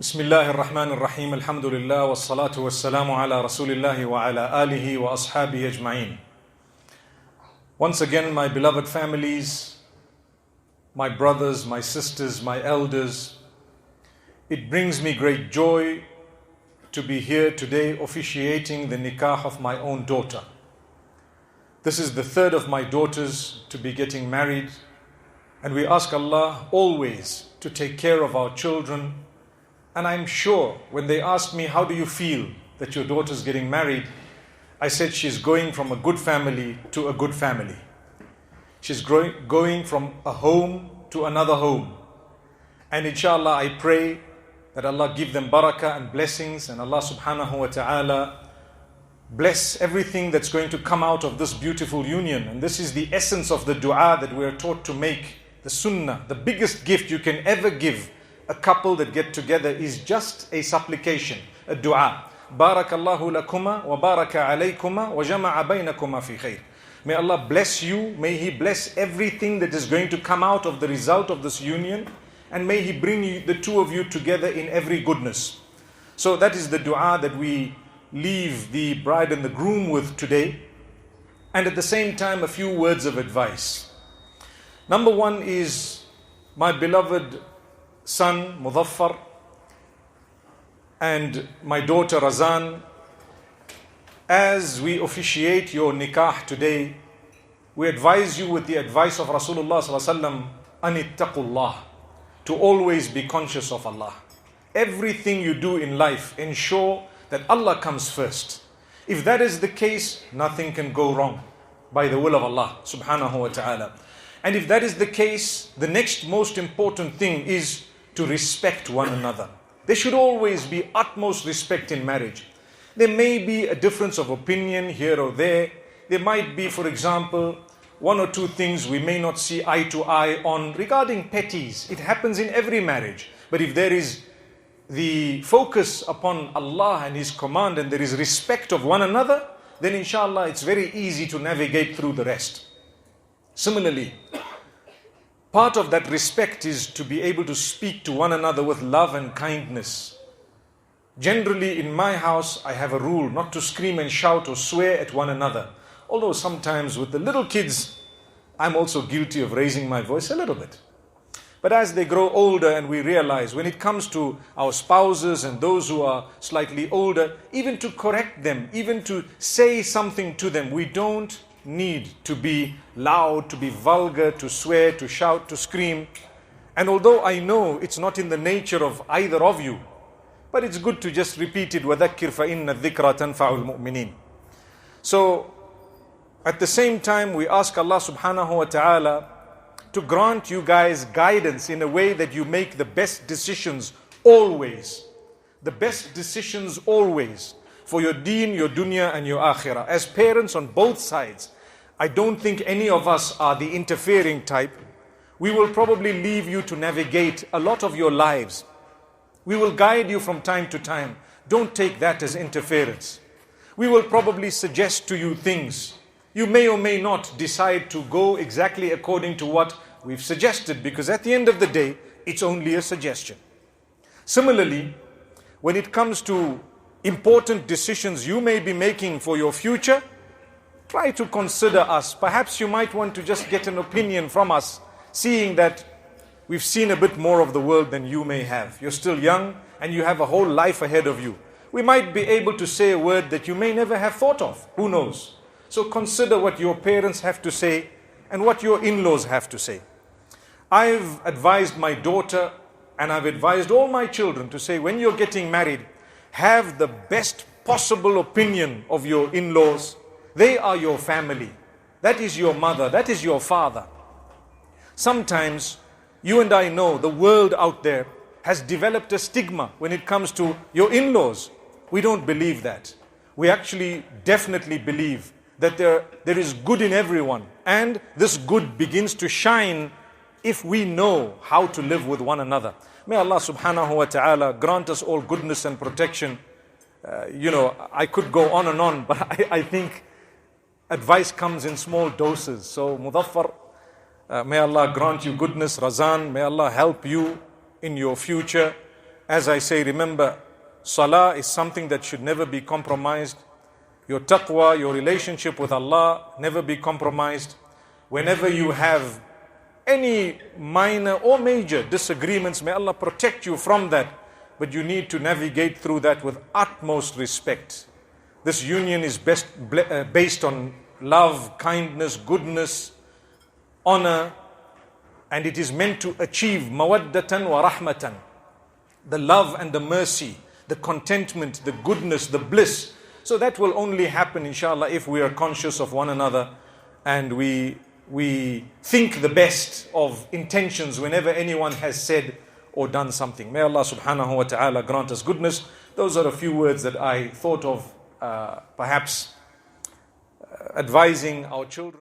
Bismillah ar-Rahman ar-Rahim, alhamdulillah, wa salatu wa salamu ala rasulillahi wa ala alihi wa ashabihi ajma'in. Once again, my beloved families, my brothers, my sisters, my elders, it brings me great joy to be here today officiating the nikah of my own daughter. This is the third of my daughters to be getting married, and we ask Allah always to take care of our children. And I'm sure when they asked me, how do you feel that your daughter's getting married? I said she's going from a good family to a good family. She's going from a home to another home. And inshallah, I pray that Allah give them barakah and blessings, and Allah subhanahu wa ta'ala bless everything that's going to come out of this beautiful union. And this is the essence of the dua that we are taught to make, the sunnah. The biggest gift you can ever give a couple that get together is just a supplication, a dua. Barakallahu lakuma wa baraka alaykuma wa jama'a baynakuma fi khair. May Allah bless you. May He bless everything that is going to come out of the result of this union. And may He bring you, the two of you together in every goodness. So that is the dua that we leave the bride and the groom with today. And at the same time, a few words of advice. Number one is my beloved son Muzaffar and my daughter Razan, as we officiate your nikah today, we advise you with the advice of Rasulullah sallallahu alaihi wasallam, anittaqullah, to always be conscious of Allah. Everything you do in life, ensure that Allah comes first. If that is the case, nothing can go wrong by the will of Allah subhanahu wa ta'ala. And if that is the case, the next most important thing is to respect one another. There should always be utmost respect in marriage. There may be a difference of opinion here or there. There might be, for example, one or two things we may not see eye to eye on regarding petties. It happens in every marriage. But if there is the focus upon Allah and His command, and there is respect of one another, then inshallah it's very easy to navigate through the rest. Similarly, part of that respect is to be able to speak to one another with love and kindness. Generally, in my house, I have a rule not to scream and shout or swear at one another. Although sometimes with the little kids, I'm also guilty of raising my voice a little bit. But as they grow older and we realize when it comes to our spouses and those who are slightly older, even to correct them, even to say something to them, we don't need to be loud, to be vulgar, to swear, to shout, to scream. And although I know it's not in the nature of either of you, but it's good to just repeat it, وَذَكِّرْ فَإِنَّ الذِّكْرَ تَنْفَعُ الْمُؤْمِنِينَ. So, at the same time, we ask Allah subhanahu wa ta'ala to grant you guys guidance in a way that you make the best decisions always. The best decisions always. For your deen, your dunya and your akhirah. As parents on both sides, I don't think any of us are the interfering type. We will probably leave you to navigate a lot of your lives. We will guide you from time to time. Don't take that as interference. We will probably suggest to you things. You may or may not decide to go exactly according to what we've suggested, because at the end of the day, it's only a suggestion. Similarly, when it comes to important decisions you may be making for your future, try to consider us. Perhaps you might want to just get an opinion from us, seeing that we've seen a bit more of the world than you may have. You're still young and you have a whole life ahead of you. We might be able to say a word that you may never have thought of. Who knows? So consider what your parents have to say and what your in-laws have to say. I've advised my daughter and I've advised all my children to say, when you're getting married, have the best possible opinion of your in-laws. They are your family. That is your mother. That is your father. Sometimes you and I know the world out there has developed a stigma when it comes to your in-laws. We don't believe that. We actually definitely believe that there is good in everyone. And this good begins to shine if we know how to live with one another. May Allah subhanahu wa ta'ala grant us all goodness and protection. I could go on and on, but I think advice comes in small doses. So Muzaffar, may Allah grant you goodness. Razan, may Allah help you in your future. as I say, remember, salah is something that should never be compromised. Your taqwa, your relationship with Allah, never be compromised. Whenever you have any minor or major disagreements, may Allah protect you from that. But you need to navigate through that with utmost respect. This union is based on love, kindness, goodness, honor, and it is meant to achieve mawaddatan wa rahmatan, the love and the mercy, the contentment, the goodness, the bliss. So that will only happen, inshallah, if we are conscious of one another and we think the best of intentions whenever anyone has said or done something. May Allah subhanahu wa ta'ala grant us goodness. Those are a few words that I thought of perhaps advising our children.